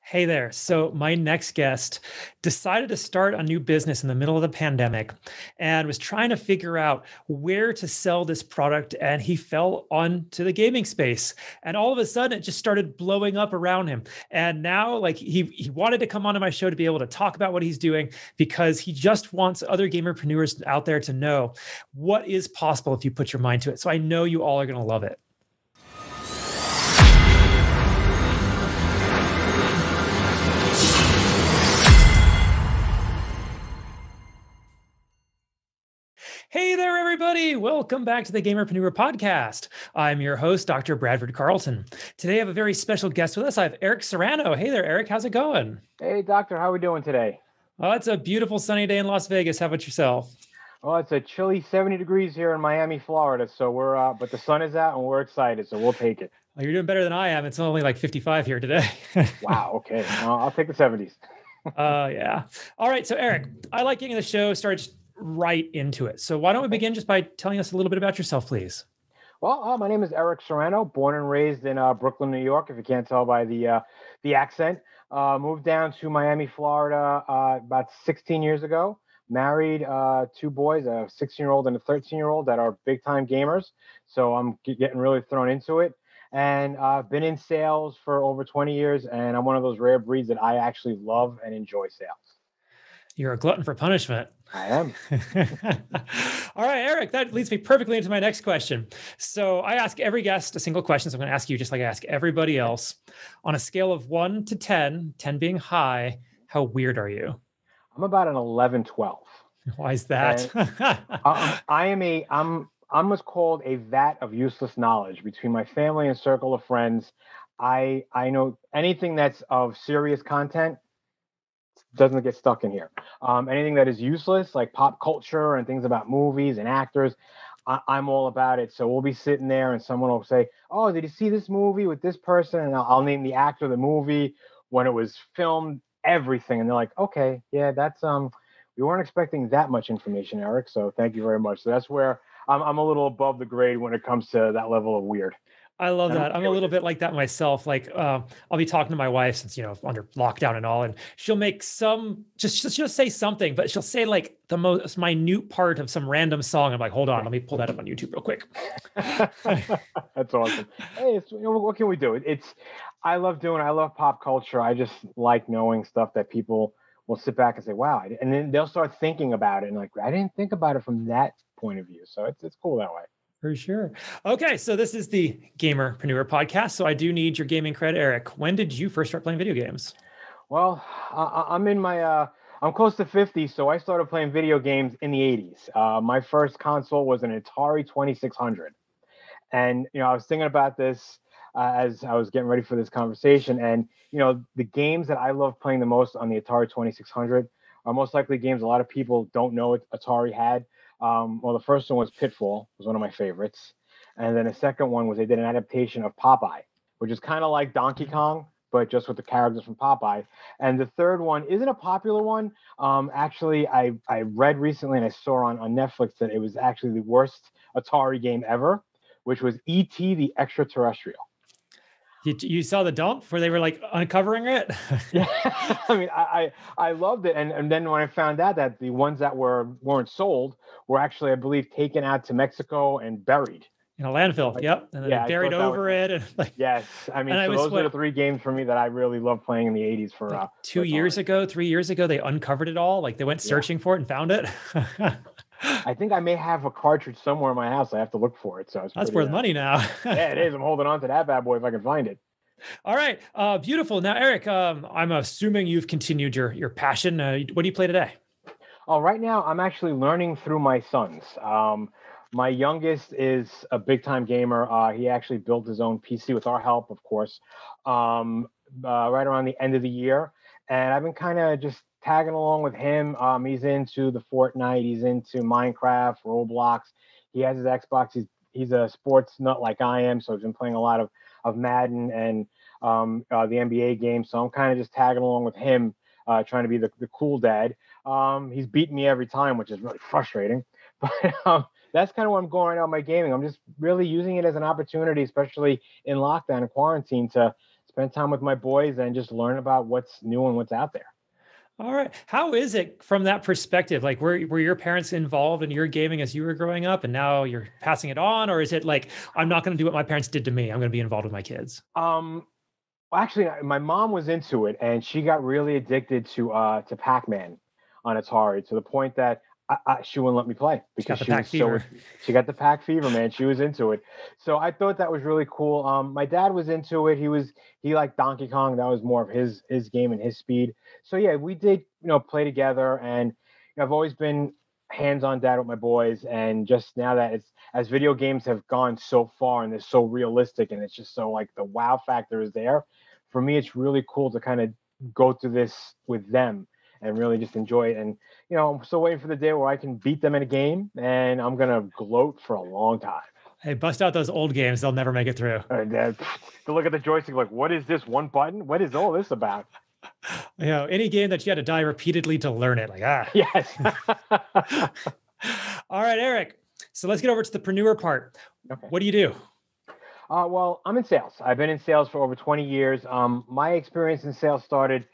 Hey there. So, my next guest decided to start a new business in the middle of the pandemic and was trying to figure out where to sell this product. And he fell onto the gaming space. And all of a sudden, it just started blowing up around him. And now, like, he wanted to come onto my show to be able to talk about what he's doing because he just wants other gamerpreneurs out there to know what is possible if you put your mind to it. So, I know you all are going to love it. Hey there, everybody. Welcome back to the Gamerpreneur podcast. I'm your host, Dr. Bradford Carlton. Today, I have a very special guest with us. I have Eric Serrano. Hey there, Eric. How's it going? Hey, doctor. How are we doing today? Oh, it's a beautiful sunny day in Las Vegas. How about yourself? Well, it's a chilly 70 degrees here in Miami, Florida. So but the sun is out and we're excited. So we'll take it. Well, you're doing better than I am. It's only like 55 here today. Wow. Okay. I'll take the 70s. Yeah. All right. So, Eric, I like getting the show started right into it. So why don't we begin just by telling us a little bit about yourself, please? Well, my name is Eric Serrano, born and raised in Brooklyn, New York, if you can't tell by the accent. Moved down to Miami, Florida about 16 years ago. Married two boys, a 16-year-old and a 13-year-old that are big-time gamers. So I'm getting really thrown into it. And I've been in sales for over 20 years, and I'm one of those rare breeds that I actually love and enjoy sales. You're a glutton for punishment. I am. All right, Eric, that leads me perfectly into my next question. So I ask every guest a single question. So I'm going to ask you just like I ask everybody else. On a scale of 1 to 10, 10 being high, how weird are you? I'm about an 11, 12. Why is that? I'm what's called a vat of useless knowledge between my family and circle of friends. I know anything that's of serious content doesn't get stuck in here. Anything that is useless, like pop culture and things about movies and actors, I'm all about it. So we'll be sitting there and someone will say, oh, did you see this movie with this person? And I'll name the actor, the movie, when it was filmed, everything. And they're like, okay, yeah, that's, we weren't expecting that much information, Eric. So thank you very much. So that's where I'm a little above the grade when it comes to that level of weird. I love that. I'm a little bit like that myself. Like, I'll be talking to my wife since, under lockdown and all, and she'll make she'll say something, but she'll say like the most minute part of some random song. I'm like, hold on, let me pull that up on YouTube real quick. That's awesome. Hey, what can we do? I love pop culture. I just like knowing stuff that people will sit back and say, wow. And then they'll start thinking about it. And like, I didn't think about it from that point of view. So it's cool that way. For sure. Okay, so this is the Gamerpreneur podcast. So I do need your gaming cred, Eric. When did you first start playing video games? Well, I'm close to 50, so I started playing video games in the 80s. My first console was an Atari 2600. And, I was thinking about this as I was getting ready for this conversation. And, the games that I love playing the most on the Atari 2600 are most likely games a lot of people don't know Atari had. Well, the first one was Pitfall, was one of my favorites. And then the second one was they did an adaptation of Popeye, which is kind of like Donkey Kong, but just with the characters from Popeye. And the third one isn't a popular one. Actually, I read recently and I saw on Netflix that it was actually the worst Atari game ever, which was E.T. the Extraterrestrial. You saw the dump where they were like uncovering it? Yeah, I mean, I loved it. And then when I found out that the ones that weren't sold were actually, I believe, taken out to Mexico and buried. In a landfill, yep. And then they buried over it. And like, yes. I mean, so those are the three games for me that I really loved playing in the 80s for like 3 years ago, they uncovered it all. Like they went searching for it and found it. I think I may have a cartridge somewhere in my house. I have to look for it. So that's worth money now. Yeah, it is. I'm holding on to that bad boy if I can find it. All right. Beautiful. Now, Eric, I'm assuming you've continued your passion. What do you play today? Oh, right now I'm actually learning through my sons. My youngest is a big time gamer. He actually built his own PC with our help, of course, right around the end of the year. And I've been kind of just tagging along with him. He's into the Fortnite. He's into Minecraft, Roblox. He has his Xbox. He's a sports nut like I am. So he's been playing a lot of Madden and the NBA games. So I'm kind of just tagging along with him, trying to be the cool dad. He's beating me every time, which is really frustrating. But that's kind of what I'm going right now with my gaming. I'm just really using it as an opportunity, especially in lockdown and quarantine, to spend time with my boys and just learn about what's new and what's out there. All right. How is it from that perspective? Like, were your parents involved in your gaming as you were growing up, and now you're passing it on, or is it like, I'm not going to do what my parents did to me, I'm going to be involved with my kids? Well, actually, my mom was into it, and she got really addicted to Pac-Man on Atari to the point that she wouldn't let me play She got because the pack fever. she got the Pac fever, man. She was into it, so I thought that was really cool. My dad was into it. He liked Donkey Kong. That was more of his game and his speed. So yeah, we did play together, and I've always been hands-on dad with my boys, and just now that it's as video games have gone so far and they're so realistic and it's just so like the wow factor is there. For me, it's really cool to kind of go through this with them and really just enjoy it. And I'm still waiting for the day where I can beat them in a game, and I'm gonna gloat for a long time. Hey, bust out those old games. They'll never make it through. To look at the joystick, like, what is this one button? What is all this about? Any game that you had to die repeatedly to learn it. Like, Yes. All right, Eric. So let's get over to the preneur part. Okay. What do you do? Well, I'm in sales. I've been in sales for over 20 years. My experience in sales started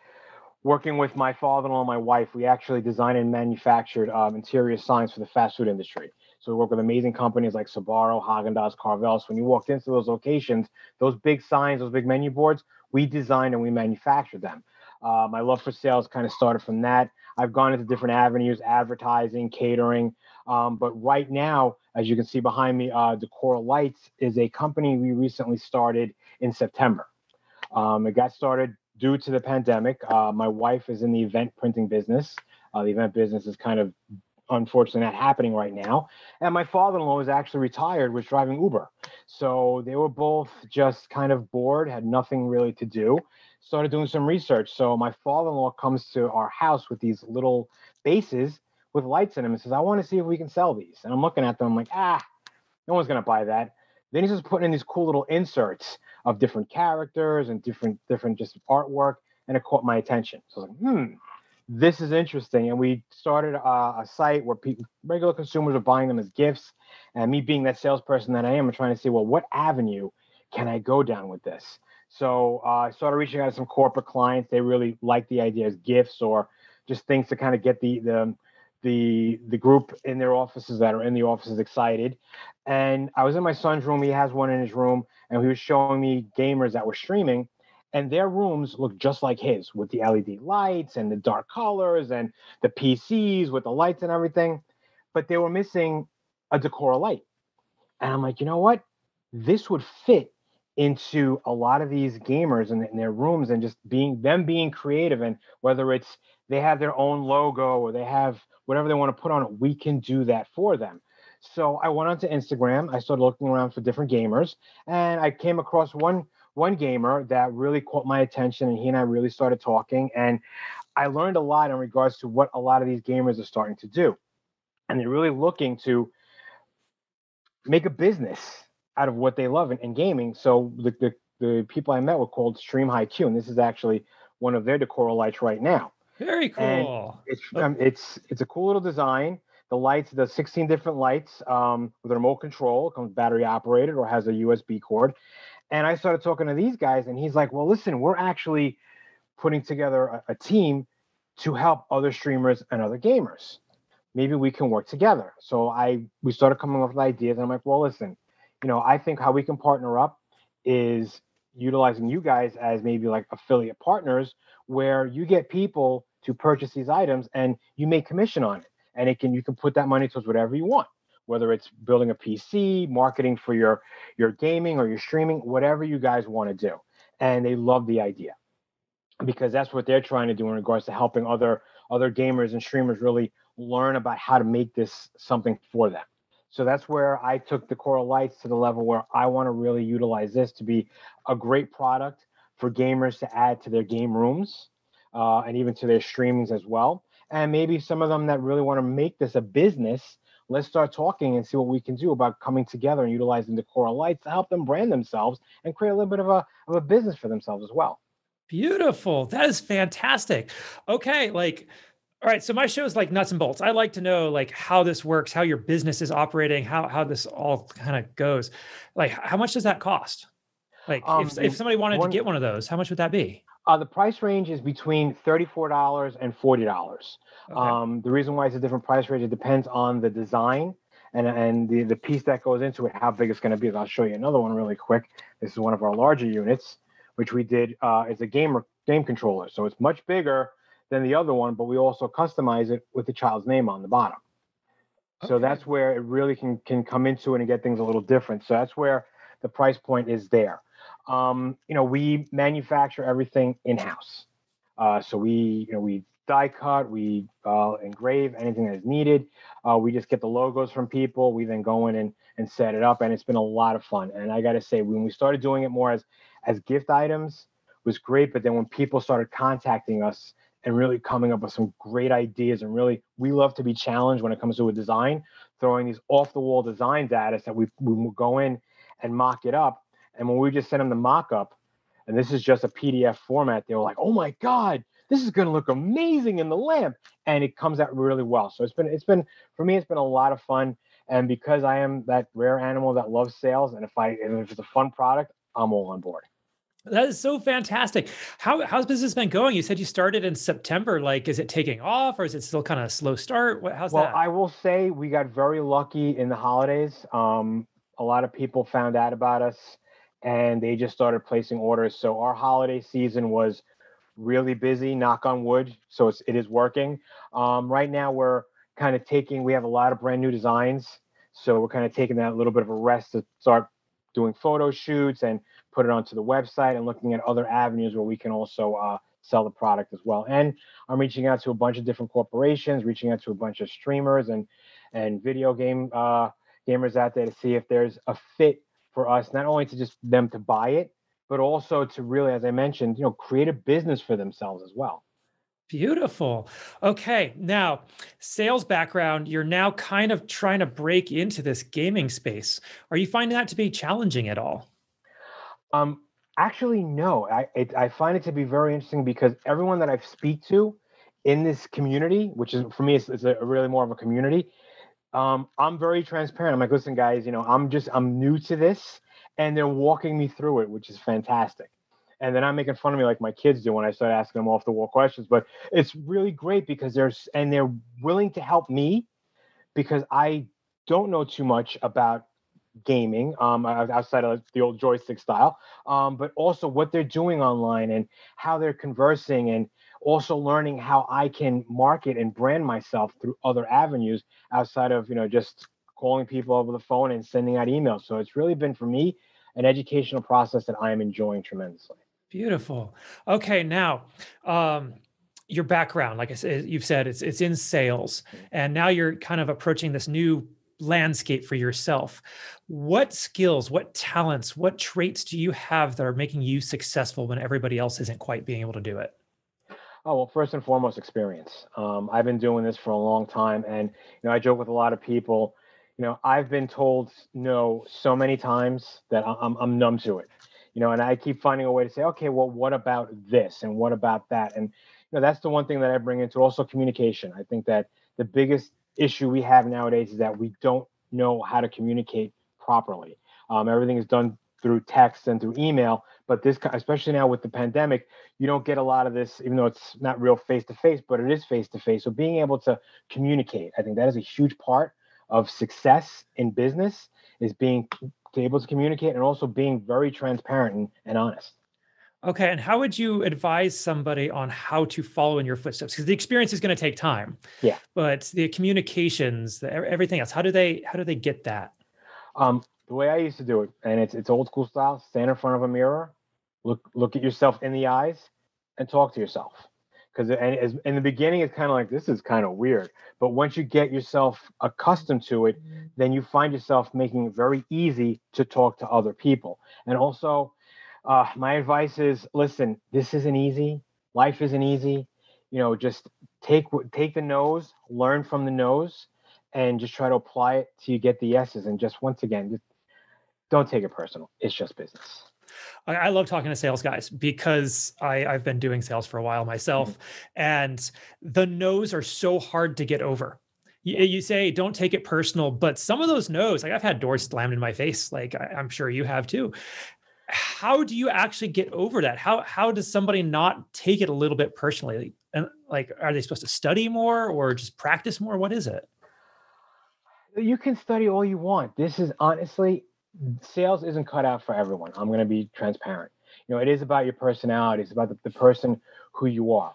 working with my father-in-law and my wife. We actually designed and manufactured interior signs for the fast food industry. So we work with amazing companies like Sbarro, Haagen-Dazs, Carvel. So when you walked into those locations, those big signs, those big menu boards, we designed and we manufactured them. My love for sales kind of started from that. I've gone into different avenues, advertising, catering. But right now, as you can see behind me, Decora Lights is a company we recently started in September. It got started due to the pandemic. My wife is in the event printing business. The event business is kind of unfortunately not happening right now. And my father-in-law was actually retired, was driving Uber. So they were both just kind of bored, had nothing really to do, started doing some research. So my father-in-law comes to our house with these little bases with lights in them and says, I want to see if we can sell these. And I'm looking at them, I'm like, no one's going to buy that. Then he's just putting in these cool little inserts of different characters and different just artwork. And it caught my attention. So I was like, this is interesting. And we started a site where regular consumers are buying them as gifts. And me being that salesperson that I am, I'm trying to see, well, what avenue can I go down with this? So I started reaching out to some corporate clients. They really like the idea as gifts or just things to kind of get the group in their offices that are in the offices excited. And I was in my son's room. He has one in his room, and he was showing me gamers that were streaming. And their rooms look just like his with the LED lights and the dark colors and the PCs with the lights and everything. But they were missing a Decora light. And I'm like, you know what? This would fit into a lot of these gamers in their rooms and just being creative. And whether it's they have their own logo or they have whatever they want to put on it, we can do that for them. So I went onto Instagram. I started looking around for different gamers, and I came across one gamer that really caught my attention, and he and I really started talking, and I learned a lot in regards to what a lot of these gamers are starting to do. And they're really looking to make a business out of what they love in gaming. So the people I met were called Stream High Q, and this is actually one of their Decora lights right now. Very cool. And it's a cool little design. The lights, the 16 different lights with a remote control, comes battery operated or has a USB cord. And I started talking to these guys, and he's like, well, listen, we're actually putting together a team to help other streamers and other gamers. Maybe we can work together. So we started coming up with ideas, and I'm like, well, listen, I think how we can partner up is utilizing you guys as maybe like affiliate partners where you get people to purchase these items and you make commission on it. And you can put that money towards whatever you want, whether it's building a PC, marketing for your gaming or your streaming, whatever you guys want to do. And they love the idea because that's what they're trying to do in regards to helping other gamers and streamers really learn about how to make this something for them. So that's where I took Decora Lights to the level where I want to really utilize this to be a great product for gamers to add to their game rooms and even to their streamings as well. And maybe some of them that really want to make this a business, let's start talking and see what we can do about coming together and utilizing Decora Lights to help them brand themselves and create a little bit of a business for themselves as well. Beautiful. That is fantastic. Okay. All right. So my show is like nuts and bolts. I like to know like how this works, how your business is operating, how this all kind of goes. Like, how much does that cost? Like if somebody wanted to One get one of those, how much would that be? The price range is between $34 and $40. Okay. The reason why it's a different price range, it depends on the design and the piece that goes into it, how big it's going to be. I'll show you another one really quick. This is one of our larger units, which we did. It's a game controller, so it's much bigger than the other one, but we also customize it with the child's name on the bottom. So Okay. that's where it really can come into it and get things a little different. So that's where the price point is there. We manufacture everything in-house. So we die cut, we engrave anything that is needed. We just get the logos from people. We then go in and set it up, and it's been a lot of fun. And I got to say, when we started doing it more as gift items, it was great. But then when people started contacting us and really coming up with some great ideas, and really, we love to be challenged when it comes to a design, throwing these off-the-wall design data that we will go in and mock it up. And when we just sent them the mock-up, and this is just a PDF format, they were like, "Oh my God, this is going to look amazing in the lamp," and it comes out really well. So it's been for me, it's been a lot of fun. And because I am that rare animal that loves sales, and if it's a fun product, I'm all on board. That is so fantastic. How's business been going? You said you started in September. Like, is it taking off or is it still kind of a slow start? How's Well, that? I will say we got very lucky in the holidays. A lot of people found out about us and they just started placing orders. So our holiday season was really busy, knock on wood. So it is working. Right now we're kind of we have a lot of brand new designs. So we're kind of taking that little bit of a rest to start doing photo shoots and put it onto the website and looking at other avenues where we can also sell the product as well. And I'm reaching out to a bunch of different corporations, reaching out to a bunch of streamers and video game gamers out there to see if there's a fit for us, not only to just them to buy it, but also to really, as I mentioned, create a business for themselves as well. Beautiful. Okay. Now, sales background, you're now kind of trying to break into this gaming space. Are you finding that to be challenging at all? Um, Actually, no. I find it to be very interesting because everyone that I've speak to in this community, which is for me, it's a really more of a community. I'm very transparent. I'm like, listen, guys, I'm new to this, and they're walking me through it, which is fantastic. And they're not making fun of me like my kids do when I start asking them off the wall questions. But it's really great because they're willing to help me because I don't know too much about gaming outside of the old joystick style, but also what they're doing online and how they're conversing, and also learning how I can market and brand myself through other avenues outside of just calling people over the phone and sending out emails. So it's really been for me an educational process that I am enjoying tremendously. Beautiful. Okay. Now, your background, like I said, you've said it's in sales, and now you're kind of approaching this new landscape for yourself. What skills, what talents, what traits do you have that are making you successful when everybody else isn't quite being able to do it? Oh, well, first and foremost, experience. I've been doing this for a long time, and I joke with a lot of people. I've been told no so many times that I'm numb to it. And I keep finding a way to say, okay, well, what about this and what about that? And that's the one thing that I bring into also communication. I think that the biggest issue we have nowadays is that we don't know how to communicate properly. Everything is done through text and through email, but especially now with the pandemic, you don't get a lot of this, even though it's not real face to face, but it is face to face. So being able to communicate, I think that is a huge part of success in business, is being able to communicate and also being very transparent and honest. Okay. And how would you advise somebody on how to follow in your footsteps? Because the experience is going to take time, Yeah. but the communications, everything else, how do they get that? The way I used to do it, and it's old school style: stand in front of a mirror, look at yourself in the eyes, and talk to yourself. Because in the beginning, it's kind of like, this is kind of weird, but once you get yourself accustomed to it, then you find yourself making it very easy to talk to other people. And also, my advice is, listen, this isn't easy. Life isn't easy. Just take the no's, learn from the no's, and just try to apply it till you get the yeses. And just once again, just don't take it personal. It's just business. I love talking to sales guys because I've been doing sales for a while Mhm. myself, and the no's are so hard to get over. You, Yeah. you say don't take it personal, but some of those no's, like I've had doors slammed in my face, like I'm sure you have too. how do you actually get over that? How does somebody not take it a little bit personally? And like, are they supposed to study more or just practice more? What is it? You can study all you want. This is honestly, sales isn't cut out for everyone. I'm going to be transparent. It is about your personality. It's about the person who you are.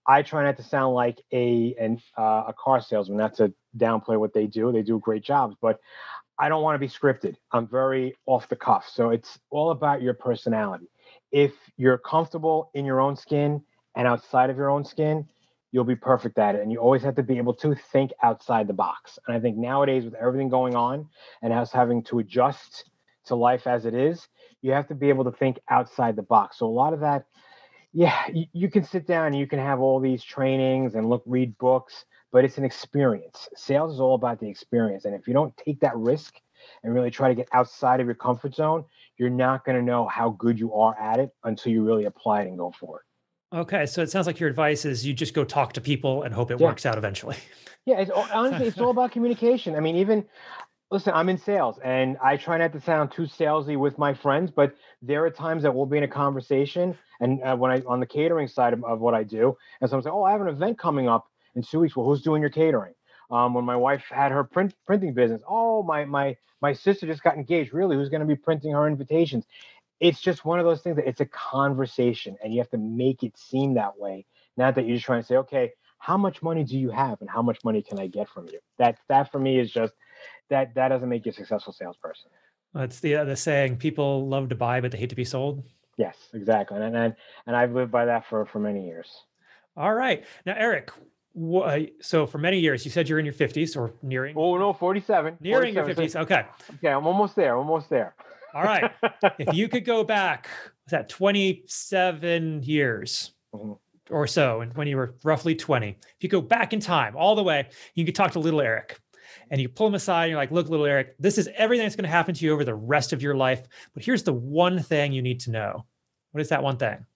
I try not to sound like a car salesman. Not to downplay what they do. They do great jobs, but I don't want to be scripted. I'm very off the cuff. So it's all about your personality. If you're comfortable in your own skin and outside of your own skin, you'll be perfect at it. And you always have to be able to think outside the box. And I think nowadays, with everything going on and us having to adjust to life as it is, you have to be able to think outside the box. So a lot of that, yeah, you can sit down and you can have all these trainings and read books, but it's an experience. Sales is all about the experience. And if you don't take that risk and really try to get outside of your comfort zone, you're not going to know how good you are at it until you really apply it and go for it. Okay, so it sounds like your advice is you just go talk to people and hope it Yeah. works out eventually. Yeah. Honestly, it's all about communication. I mean, listen, I'm in sales and I try not to sound too salesy with my friends, but there are times that we'll be in a conversation and on the catering side of what I do, and someone say, "Oh, I have an event coming up in 2 weeks." Well, who's doing your catering? When my wife had her printing business, oh, my sister just got engaged. Really, who's going to be printing her invitations? It's just one of those things that it's a conversation and you have to make it seem that way. Not that you're just trying to say, okay, how much money do you have and how much money can I get from you? That for me is just that doesn't make you a successful salesperson. It's the saying, people love to buy, but they hate to be sold. Yes, exactly. And I've lived by that for many years. All right. Now, Eric, so for many years, you said you're in your 50s or nearing. Oh, no, 47. Nearing 47. your 50s. Okay. Okay, I'm almost there. Almost there. All right. If you could go back, was that 27 years or so, and when you were roughly 20, if you go back in time all the way, you could talk to little Eric and you pull him aside and you're like, look, little Eric, this is everything that's going to happen to you over the rest of your life. But here's the one thing you need to know. What is that one thing?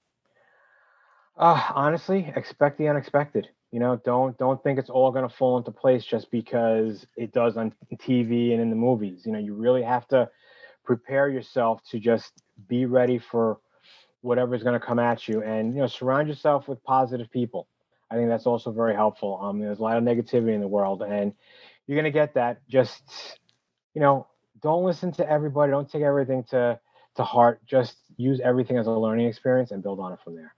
Honestly, expect the unexpected. Don't think it's all going to fall into place just because it does on TV and in the movies. You really have to prepare yourself to just be ready for whatever's going to come at you, and surround yourself with positive people. I think that's also very helpful. There's a lot of negativity in the world, and you're going to get that. Just don't listen to everybody. Don't take everything to heart. Just use everything as a learning experience and build on it from there.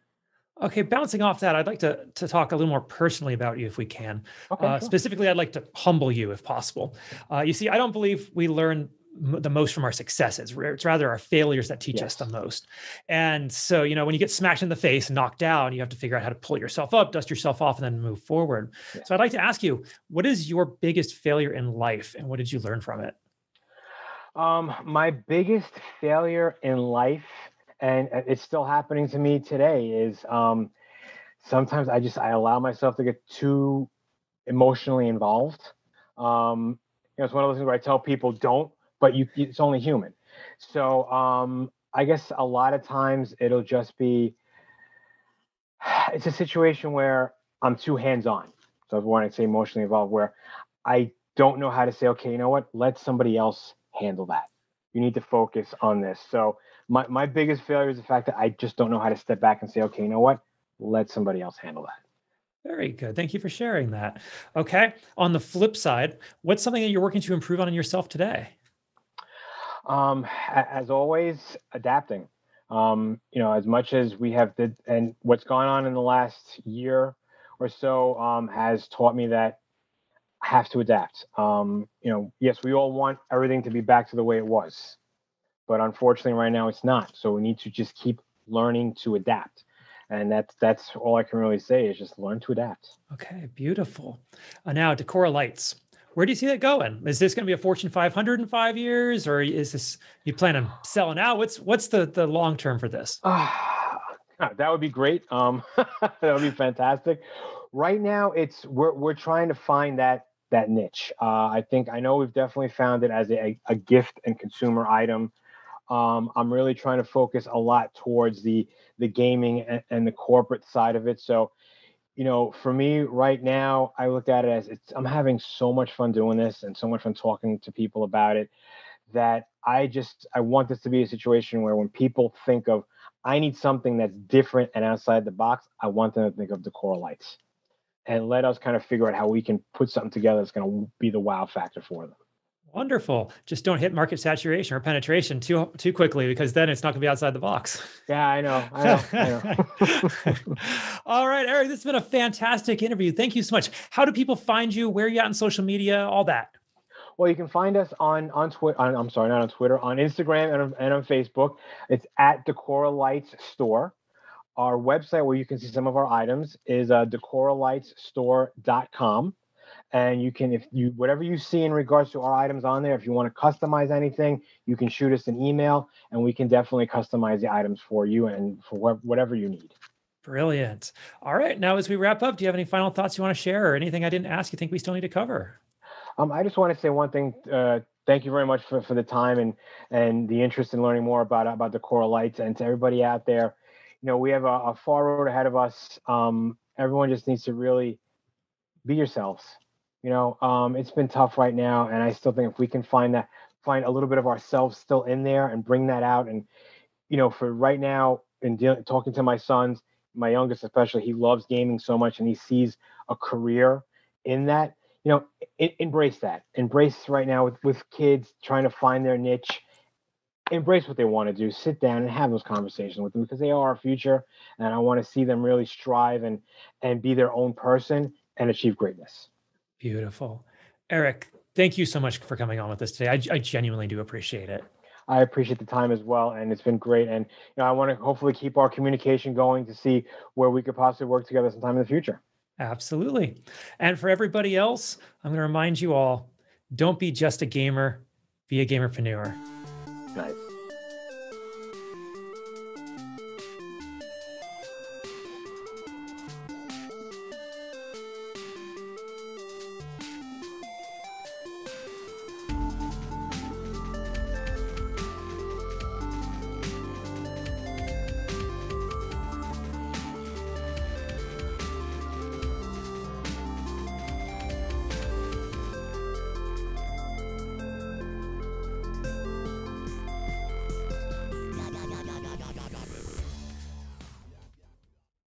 Okay, bouncing off that, I'd like to talk a little more personally about you if we can. Okay, sure. Specifically, I'd like to humble you if possible. You see, I don't believe we learn the most from our successes. It's rather our failures that teach us the most. And so, when you get smacked in the face and knocked down, you have to figure out how to pull yourself up, dust yourself off, and then move forward. Yeah. So I'd like to ask you, what is your biggest failure in life and what did you learn from it? My biggest failure in life, and it's still happening to me today, is sometimes I allow myself to get too emotionally involved. It's one of those things where I tell people don't, but it's only human. So I guess a lot of times it'll just be, it's a situation where I'm too hands-on. So I want to say emotionally involved, where I don't know how to say, okay, you know what, let somebody else handle that. You need to focus on this. So my biggest failure is the fact that I just don't know how to step back and say, okay, you know what, let somebody else handle that. Very good. Thank you for sharing that. Okay. On the flip side, what's something that you're working to improve on in yourself today? As always, adapting. As much as we have and what's gone on in the last year or so has taught me that I have to adapt. Yes, we all want everything to be back to the way it was, but unfortunately right now it's not. So we need to just keep learning to adapt. And that's all I can really say is just learn to adapt. Okay, beautiful. Now, Decora Lights. Where do you see that going? Is this going to be a Fortune 500 in 5 years, or is this you plan on selling out? What's the long term for this? That would be great. That would be fantastic. Right now, we're trying to find that niche. I know we've definitely found it as a gift and consumer item. I'm really trying to focus a lot towards the gaming and the corporate side of it. So, for me right now, I look at it as I'm having so much fun doing this and so much fun talking to people about it that I want this to be a situation where when people think of, I need something that's different and outside the box, I want them to think of Decora Lights, and let us kind of figure out how we can put something together that's going to be the wow factor for them. Wonderful. Just don't hit market saturation or penetration too quickly, because then it's not going to be outside the box. Yeah, I know. All right, Eric, this has been a fantastic interview. Thank you so much. How do people find you? Where are you at on social media? All that. Well, you can find us on Twitter. I'm sorry, not on Twitter. On Instagram and on Facebook. It's at Decora Lights Store. Our website, where you can see some of our items, is decoralightsstore.com. And you can, whatever you see in regards to our items on there, if you want to customize anything, you can shoot us an email, and we can definitely customize the items for you and for whatever you need. Brilliant. All right. Now, as we wrap up, do you have any final thoughts you want to share, or anything I didn't ask you think we still need to cover? I just want to say one thing. Thank you very much for the time and the interest in learning more about Decora Lights. And to everybody out there, we have a far road ahead of us. Everyone just needs to really be yourselves. It's been tough right now, and I still think if we can find a little bit of ourselves still in there and bring that out, and for right now, in talking to my sons, my youngest especially, he loves gaming so much, and he sees a career in that. Embrace that. Embrace right now with kids trying to find their niche. Embrace what they want to do. Sit down and have those conversations with them, because they are our future, and I want to see them really strive and be their own person and achieve greatness. Beautiful. Eric, thank you so much for coming on with us today. I genuinely do appreciate it. I appreciate the time as well, and it's been great. And I want to hopefully keep our communication going to see where we could possibly work together sometime in the future. Absolutely. And for everybody else, I'm going to remind you all, don't be just a gamer, be a gamerpreneur. Nice.